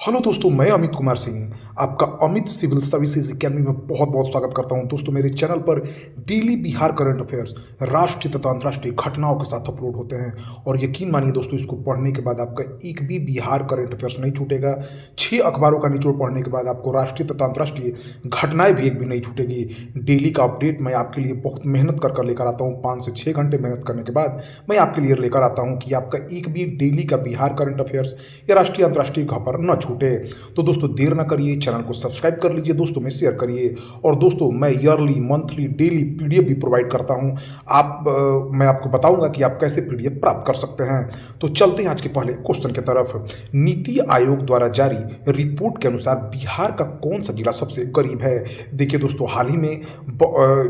Hello दोस्तों, मैं अमित कुमार सिंह आपका अमित सिविल सर्विसेज एकेडमी में बहुत बहुत स्वागत करता हूं। दोस्तों, मेरे चैनल पर डेली बिहार करंट अफेयर्स राष्ट्रीय तथा अंतर्राष्ट्रीय घटनाओं के साथ अपलोड होते हैं और यकीन मानिए दोस्तों, इसको पढ़ने के बाद आपका एक भी बिहार करंट अफेयर्स नहीं छूटेगा। 6 अखबारों का निचोड़ पढ़ने के बाद आपको राष्ट्रीय तथा अंतर्राष्ट्रीय घटनाएं भी एक भी नहीं छूटेगी। डेली का अपडेट मैं आपके लिए बहुत मेहनत कर लेकर आता हूँ। 5 से 6 घंटे मेहनत करने के बाद मैं आपके लिए लेकर आता हूँ कि आपका एक भी डेली का बिहार करंट अफेयर्स या राष्ट्रीय अंतर्राष्ट्रीय खबर न छूटे। तो दोस्तों, देर ना करिए, चैनल को सब्सक्राइब कर लीजिए, दोस्तों में शेयर करिए। और दोस्तों, मैं ईयरली, मंथली, डेली पीडीएफ भी प्रोवाइड करता हूं। मैं आपको बताऊंगा कि आप कैसे पीडीएफ प्राप्त कर सकते हैं। तो चलते हैं आज के पहले क्वेश्चन की तरफ। नीति आयोग द्वारा जारी रिपोर्ट के अनुसार बिहार का कौन सा जिला सबसे गरीब है? देखिए दोस्तों, हाल ही में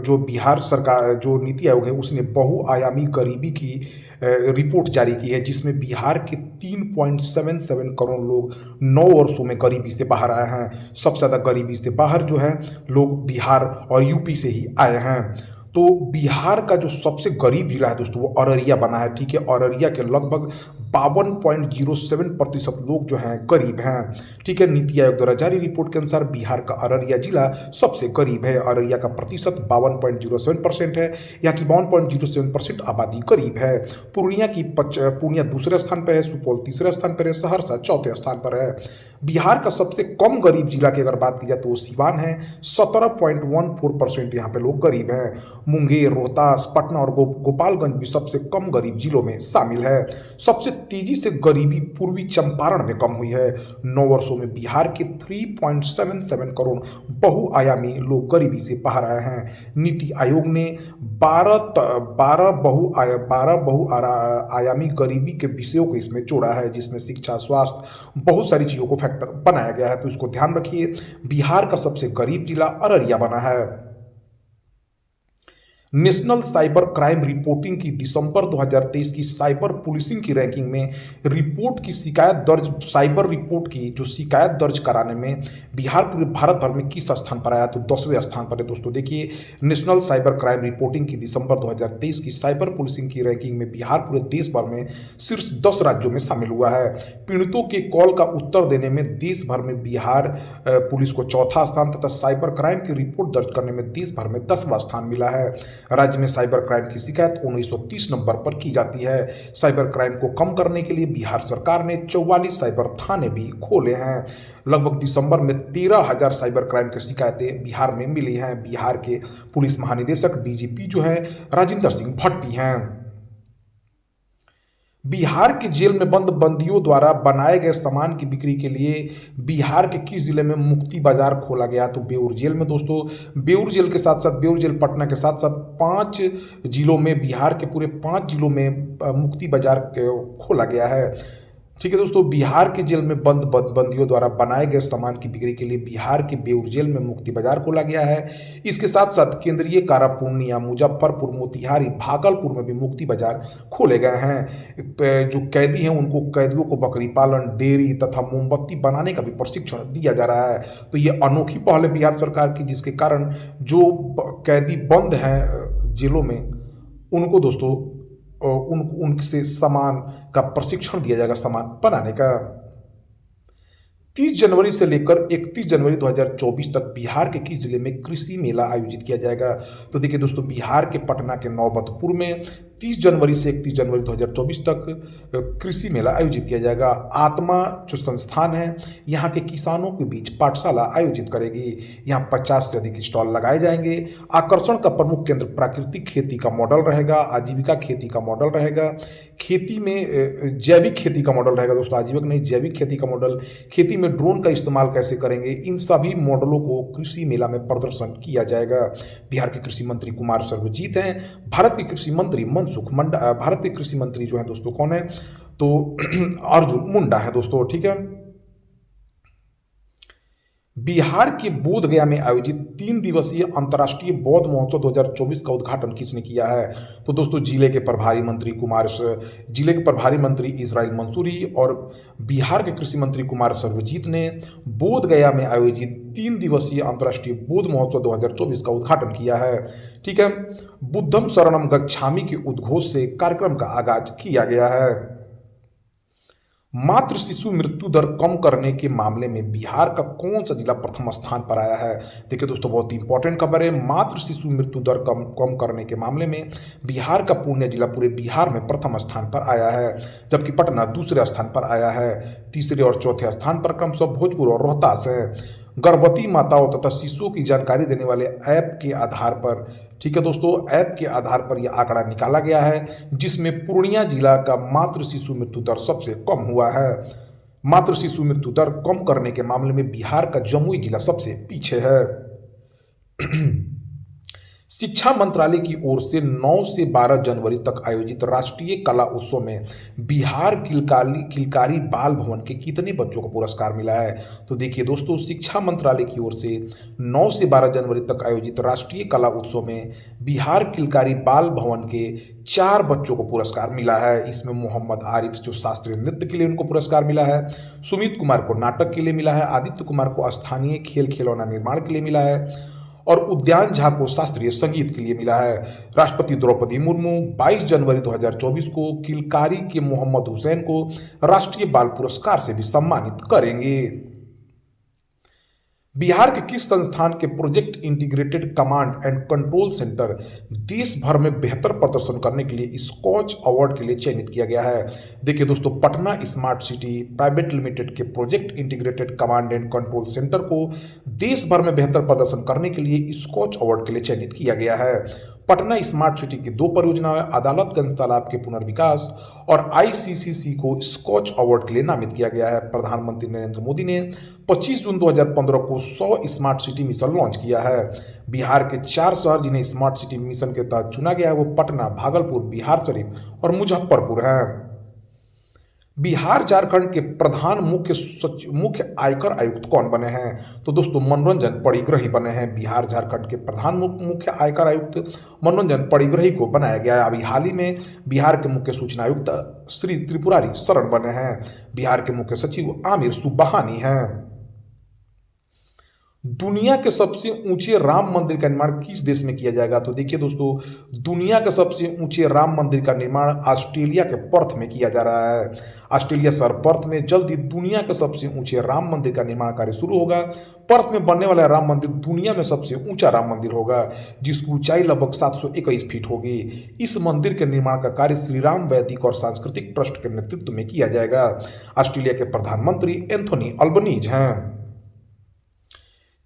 जो बिहार सरकार, जो नीति आयोग है, उसने बहुआयामी गरीबी की रिपोर्ट जारी की है, जिसमें बिहार के 3.77 करोड़ लोग 9 वर्षों में गरीबी से बाहर आए हैं। सबसे ज़्यादा गरीबी से बाहर जो है लोग बिहार और यूपी से ही आए हैं। तो बिहार का जो सबसे गरीब जिला है दोस्तों, वो अररिया बना है। ठीक है, अररिया के लगभग 52.07% लोग जो हैं गरीब हैं। ठीक है, नीति आयोग द्वारा जारी रिपोर्ट के अनुसार बिहार का अररिया जिला सबसे गरीब है। अररिया का प्रतिशत 52.07% है। यहाँ की 52.07% आबादी गरीब है। पूर्णिया दूसरे स्थान पर है, सुपौल तीसरे स्थान पर है, सहरसा चौथे स्थान पर है। बिहार का सबसे कम गरीब जिला की अगर बात की जाए तो वो सिवान है। 17.14% यहाँ पे लोग गरीब हैं। मुंगेर, रोहतास, पटना और गोपालगंज भी सबसे कम गरीब जिलों में शामिल है। सबसे तेजी से गरीबी पूर्वी चंपारण में कम हुई है। 9 वर्षों में बिहार के 3.77 करोड़ बहुआयामी लोग गरीबी से बाहर आए हैं। नीति आयोग ने 12 बहुआयामी गरीबी के विषयों को इसमें जोड़ा है, जिसमें शिक्षा, स्वास्थ्य, बहुत सारी चीजों को फैक्टर बनाया गया है। तो इसको ध्यान रखिए। बिहार का सबसे गरीब जिला अररिया बना है। नेशनल साइबर क्राइम रिपोर्टिंग की दिसंबर 2023 की साइबर पुलिसिंग की रैंकिंग में साइबर रिपोर्ट की जो शिकायत दर्ज कराने में बिहार पूरे भारत भर में किस स्थान पर आया? तो 10वें स्थान पर है दोस्तों। देखिए, नेशनल साइबर क्राइम रिपोर्टिंग की दिसंबर 2023 की साइबर पुलिसिंग की रैंकिंग में बिहार पूरे देश भर में शीर्ष 10 राज्यों में शामिल हुआ है। पीड़ितों के कॉल का उत्तर देने में देश भर में बिहार पुलिस को चौथा स्थान तथा साइबर क्राइम की रिपोर्ट दर्ज करने में देश भर में 10वां स्थान मिला है। राज्य में साइबर क्राइम की शिकायत 1930 नंबर पर की जाती है। साइबर क्राइम को कम करने के लिए बिहार सरकार ने 44 साइबर थाने भी खोले हैं। लगभग दिसंबर में 13,000 साइबर क्राइम की शिकायतें बिहार में मिली हैं। बिहार के पुलिस महानिदेशक डीजीपी जो है राजेंद्र सिंह भट्टी हैं। बिहार के जेल में बंद बंदियों द्वारा बनाए गए सामान की बिक्री के लिए बिहार के किस जिले में मुक्ति बाजार खोला गया? तो बेऊर जेल में दोस्तों। बेऊर जेल के साथ साथ, बेऊर जेल पटना के साथ साथ 5 जिलों में, बिहार के पूरे 5 जिलों में मुक्ति बाजार खोला गया है। ठीक है दोस्तों, बिहार के जेल में बंदियों द्वारा बनाए गए सामान की बिक्री के लिए बिहार के बेऊर जेल में मुक्ति बाजार खोला गया है। इसके साथ साथ केंद्रीय कारा पूर्णिया, मुजफ्फरपुर, मोतिहारी, भागलपुर में भी मुक्ति बाजार खोले गए हैं। जो कैदी हैं उनको, कैदियों को बकरी पालन, डेयरी तथा मोमबत्ती बनाने का भी प्रशिक्षण दिया जा रहा है। तो ये अनोखी पहल है बिहार सरकार की, जिसके कारण जो कैदी बंद हैं जेलों में, उनको दोस्तों उनसे सामान का प्रशिक्षण दिया जाएगा, सामान बनाने का। 30 जनवरी से लेकर 31 जनवरी 2024 तक बिहार के किस जिले में कृषि मेला आयोजित किया जाएगा? तो देखिए दोस्तों, बिहार के पटना के नौबतपुर में 30 जनवरी से 31 जनवरी 2024 तक कृषि मेला आयोजित किया जाएगा। आत्मा जो संस्थान है, यहाँ के किसानों के बीच पाठशाला आयोजित करेगी। यहाँ 50 से अधिक स्टॉल लगाए जाएंगे। आकर्षण का प्रमुख केंद्र प्राकृतिक खेती का मॉडल रहेगा, आजीविका खेती का मॉडल रहेगा, खेती में जैविक खेती का मॉडल रहेगा दोस्तों, आजीविका नहीं, जैविक खेती का मॉडल, खेती में ड्रोन का इस्तेमाल कैसे करेंगे, इन सभी मॉडलों को कृषि मेला में प्रदर्शन किया जाएगा। बिहार के कृषि मंत्री कुमार सर्वजीत हैं। भारत के कृषि मंत्री भारत के कृषि मंत्री जो है दोस्तों कौन है? तो अर्जुन मुंडा है दोस्तों। ठीक है, बिहार के बोधगया में आयोजित 3 दिवसीय अंतर्राष्ट्रीय बौद्ध महोत्सव 2024 का उद्घाटन किसने किया है? तो दोस्तों, जिले के प्रभारी मंत्री इजराइल मंसूरी और बिहार के कृषि मंत्री कुमार सर्वजीत ने बोधगया में आयोजित 3 दिवसीय अंतर्राष्ट्रीय बौद्ध महोत्सव 2024 का उद्घाटन किया है। ठीक है, बुद्धम शरणम गच्छामि के उद्घोष से कार्यक्रम का आगाज किया गया है। मातृ शिशु मृत्यु दर कम करने के मामले में बिहार का कौन सा जिला प्रथम स्थान पर आया है? देखिए दोस्तों, बहुत ही इंपॉर्टेंट खबर है। मातृ शिशु मृत्यु दर कम कम करने के मामले में बिहार का पूर्णिया जिला पूरे बिहार में प्रथम स्थान पर आया है, जबकि पटना दूसरे स्थान पर आया है। तीसरे और चौथे स्थान पर क्रमशः भोजपुर और रोहतास है। गर्भवती माताओं तथा शिशुओं की जानकारी देने वाले ऐप के आधार पर, ठीक है दोस्तों, ऐप के आधार पर यह आंकड़ा निकाला गया है, जिसमें पूर्णिया जिला का मातृ शिशु मृत्यु दर सबसे कम हुआ है। मातृ शिशु मृत्यु दर कम करने के मामले में बिहार का जमुई जिला सबसे पीछे है। शिक्षा मंत्रालय की ओर से 9 से 12 जनवरी तक आयोजित राष्ट्रीय कला उत्सव में बिहार किलकारी बाल भवन के कितने बच्चों को पुरस्कार मिला है? तो देखिए दोस्तों, शिक्षा मंत्रालय की ओर से 9 से 12 जनवरी तक आयोजित राष्ट्रीय कला उत्सव में बिहार किलकारी बाल भवन के 4 बच्चों को पुरस्कार मिला है। इसमें मोहम्मद आरिफ जो शास्त्रीय नृत्य के लिए उनको पुरस्कार मिला है, सुमित कुमार को नाटक के लिए मिला है, आदित्य कुमार को स्थानीय खेल खिलौना निर्माण के लिए मिला है और उद्यान झा को शास्त्रीय संगीत के लिए मिला है। राष्ट्रपति द्रौपदी मुर्मू 22 जनवरी 2024 को किलकारी के मोहम्मद हुसैन को राष्ट्रीय बाल पुरस्कार से भी सम्मानित करेंगे। बिहार के किस संस्थान के project integrated command and control centre देश भर में बेहतर प्रदर्शन करने के लिए स्कॉच अवार्ड के लिए चयनित किया गया है? देखिए दोस्तों, Patna smart city private limited के project integrated command and control centre को देश भर में बेहतर प्रदर्शन करने के लिए स्कॉच अवार्ड के लिए चयनित किया गया है। पटना स्मार्ट सिटी की 2 परियोजनाएं अदालतगंज तालाब के पुनर्विकास और आईसीसीसी को स्कॉच अवार्ड के लिए नामित किया गया है। प्रधानमंत्री नरेंद्र मोदी ने 25 जून 2015 को 100 स्मार्ट सिटी मिशन लॉन्च किया है। बिहार के 4 शहर जिन्हें स्मार्ट सिटी मिशन के तहत चुना गया है वो पटना, भागलपुर, बिहार शरीफ और मुजफ्फरपुर हैं। बिहार झारखंड के प्रधान मुख्य आयकर आयुक्त कौन बने हैं? तो दोस्तों, मनोरंजन पड़िग्रही बने हैं। बिहार झारखंड के प्रधान मुख्य आयकर आयुक्त मनोरंजन पड़िग्रही को बनाया गया है। अभी हाल ही में बिहार के मुख्य सूचना आयुक्त श्री त्रिपुरारी शरण बने हैं। बिहार के मुख्य सचिव आमिर सुबहानी हैं। दुनिया के सबसे ऊंचे राम मंदिर का निर्माण किस देश में किया जाएगा? तो देखिए दोस्तों, दुनिया के सबसे ऊंचे राम मंदिर का निर्माण ऑस्ट्रेलिया के पर्थ में किया जा रहा है। ऑस्ट्रेलिया शहर पर्थ में जल्द ही दुनिया के सबसे ऊंचे राम मंदिर का निर्माण कार्य शुरू होगा। पर्थ में बनने वाला राम मंदिर दुनिया में सबसे ऊंचा राम मंदिर होगा, जिसकी ऊंचाई लगभग 721 फीट होगी। इस मंदिर के निर्माण का कार्य श्री राम वैदिक और सांस्कृतिक ट्रस्ट के नेतृत्व में किया जाएगा। ऑस्ट्रेलिया के प्रधानमंत्री एंथोनी अल्बनीज हैं।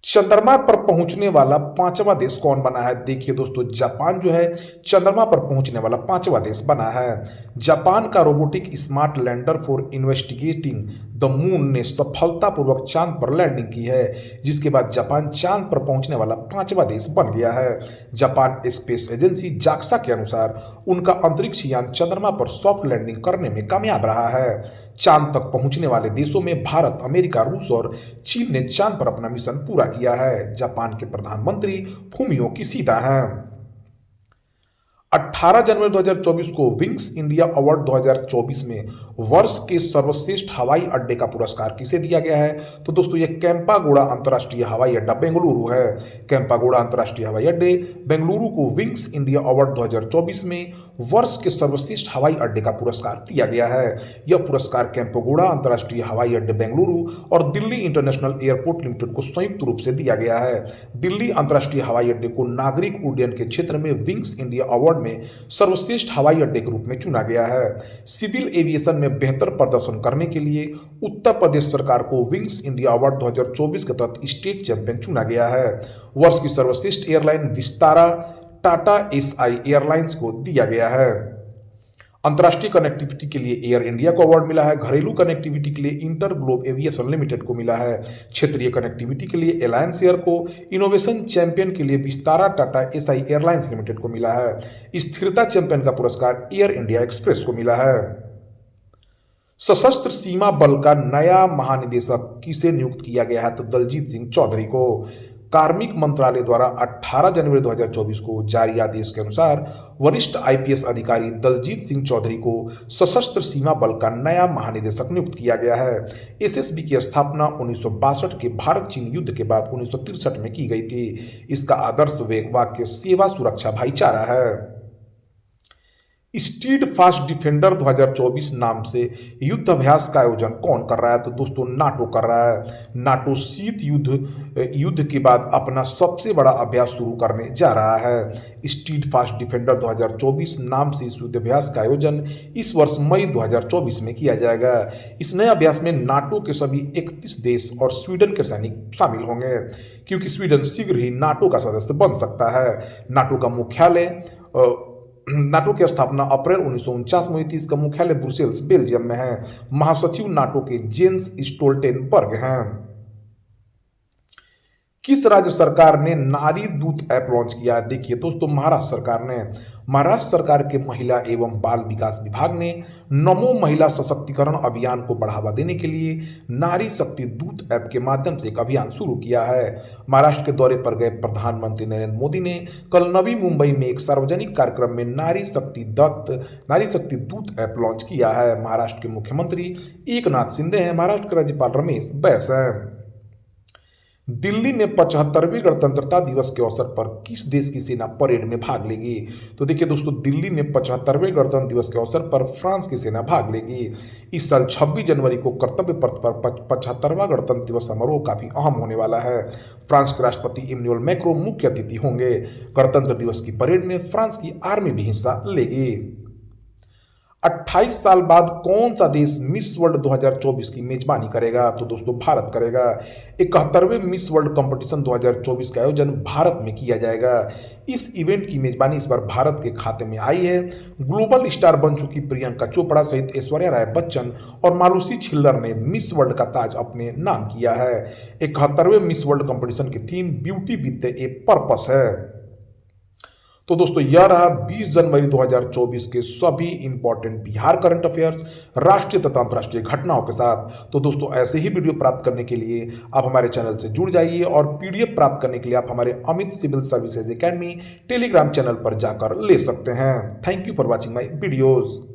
चंद्रमा पर पहुंचने वाला 5वां देश कौन बना है? देखिए दोस्तों, जापान जो है चंद्रमा पर पहुंचने वाला 5वां देश बना है। जापान का robotic smart lander for investigating the moon ने सफलतापूर्वक चांद पर लैंडिंग की है, जिसके बाद जापान चांद पर पहुंचने वाला 5वां देश बन गया है। जापान स्पेस एजेंसी जाक्सा के अनुसार उनका अंतरिक्ष यान चंद्रमा पर सॉफ्ट लैंडिंग करने में कामयाब रहा है। चांद तक पहुंचने वाले देशों में भारत, अमेरिका, रूस और चीन ने चांद पर अपना मिशन पूरा किया है। जापान के प्रधानमंत्री फूमियो किशिदा हैं। 18 जनवरी 2024 को विंग्स इंडिया अवार्ड 2024 में वर्ष के सर्वश्रेष्ठ हवाई अड्डे का पुरस्कार किसे दिया गया है? तो दोस्तों, ये केम्पागोड़ा अंतर्राष्ट्रीय हवाई अड्डा बेंगलुरु है। केम्पागोड़ा अंतर्राष्ट्रीय हवाई अड्डे बेंगलुरु को विंग्स इंडिया अवार्ड 2024 में वर्ष के सर्वश्रेष्ठ हवाई अड्डे का पुरस्कार दिया गया है। यह पुरस्कार केम्पागोड़ा अंतर्राष्ट्रीय हवाई अड्डे बेंगलुरु और दिल्ली इंटरनेशनल एयरपोर्ट लिमिटेड को संयुक्त रूप से दिया गया है। दिल्ली अंतर्राष्ट्रीय हवाई अड्डे को नागरिक उड्डयन के क्षेत्र में विंग्स इंडिया अवार्ड में सर्वश्रेष्ठ हवाई अड्डे के रूप में चुना गया है। सिविल एविएशन में बेहतर प्रदर्शन करने के लिए उत्तर प्रदेश सरकार को विंग्स इंडिया अवार्ड 2024 के तहत स्टेट चैंपियन चुना गया है। वर्ष की सर्वश्रेष्ठ airline Vistara Tata SI airlines को दिया गया है। अंतर्राष्ट्रीय कनेक्टिविटी के लिए एयर इंडिया को अवार्ड मिला है। घरेलू कनेक्टिविटी के लिए इंटर ग्लोब एविएशन लिमिटेड को मिला है। क्षेत्रीय कनेक्टिविटी के लिए एलायंस एयर को, इनोवेशन चैंपियन के लिए Vistara Tata SI airlines limited को मिला है। स्थिरता चैंपियन का पुरस्कार एयर इंडिया एक्सप्रेस को मिला है। सशस्त्र सीमा बल का नया महानिदेशक किसे नियुक्त किया गया है? तो दलजीत सिंह चौधरी को। कार्मिक मंत्रालय द्वारा 18 जनवरी 2024 को जारी आदेश के अनुसार वरिष्ठ आईपीएस अधिकारी दलजीत सिंह चौधरी को सशस्त्र सीमा बल का नया महानिदेशक नियुक्त किया गया है। एसएसबी की स्थापना 1962 के भारत चीन युद्ध के बाद 1963 में की गई थी। इसका आदर्श वाक्य सेवा, सुरक्षा, भाईचारा है। स्टीड फास्ट डिफेंडर 2024 नाम से युद्ध अभ्यास का आयोजन कौन कर रहा है? तो दोस्तों नाटो कर रहा है। नाटो शीत युद्ध के बाद अपना सबसे बड़ा अभ्यास शुरू करने जा रहा है। स्टीड फास्ट डिफेंडर 2024 नाम से इस युद्ध अभ्यास का आयोजन इस वर्ष मई 2024 में किया जाएगा। इस नए अभ्यास में नाटो के सभी 31 देश और स्वीडन के सैनिक शामिल होंगे, क्योंकि स्वीडन शीघ्र ही नाटो का सदस्य बन सकता है। नाटो की स्थापना अप्रैल 1949 में हुई थी। इसका मुख्यालय ब्रुसेल्स बेल्जियम में है। महासचिव नाटो के जेंस स्टोल्टेनबर्ग हैं। किस राज्य सरकार ने नारी दूत ऐप लॉन्च किया है? देखिए दोस्तों, महाराष्ट्र सरकार ने। महाराष्ट्र सरकार के महिला एवं बाल विकास विभाग ने नमो महिला सशक्तिकरण अभियान को बढ़ावा देने के लिए नारी शक्ति दूत ऐप के माध्यम से एक अभियान शुरू किया है। महाराष्ट्र के दौरे पर गए प्रधानमंत्री नरेंद्र मोदी ने कल नवी मुंबई में एक सार्वजनिक कार्यक्रम में नारी शक्ति दूत ऐप लॉन्च किया है। महाराष्ट्र के मुख्यमंत्री एकनाथ शिंदे हैं। महाराष्ट्र के राज्यपाल रमेश बैस हैं। दिल्ली में 75वें गणतंत्रता दिवस के अवसर पर किस देश की सेना परेड में भाग लेगी? तो देखिए दोस्तों, दिल्ली में 75वें गणतंत्र दिवस के अवसर पर फ्रांस की सेना भाग लेगी। इस साल 26 जनवरी को कर्तव्य पथ पर 75वां गणतंत्र दिवस समारोह काफी अहम होने वाला है। फ्रांस के राष्ट्रपति इमैनुअल मैक्रों मुख्य अतिथि होंगे। गणतंत्र दिवस की परेड में फ्रांस की आर्मी भी हिस्सा लेगी। 28 साल बाद कौन सा देश मिस वर्ल्ड 2024 की मेजबानी करेगा? तो दोस्तों भारत करेगा। 71वें मिस वर्ल्ड कंपटीशन 2024 का आयोजन भारत में किया जाएगा। इस इवेंट की मेजबानी इस बार भारत के खाते में आई है। ग्लोबल स्टार बन चुकी प्रियंका चोपड़ा सहित ऐश्वर्या राय बच्चन और मालूसी छिल्लर ने मिस वर्ल्ड का ताज अपने नाम किया है। 71वें मिस वर्ल्ड कंपटीशन की theme beauty with a purpose है। तो दोस्तों यह रहा 20 जनवरी 2024 के सभी इंपॉर्टेंट बिहार करंट अफेयर्स, राष्ट्रीय तथा अंतर्राष्ट्रीय घटनाओं के साथ। तो दोस्तों ऐसे ही वीडियो प्राप्त करने के लिए आप हमारे चैनल से जुड़ जाइए और पीडीएफ प्राप्त करने के लिए आप हमारे Amit civil services academy telegram channel पर जाकर ले सकते हैं। Thank you for watching my videos.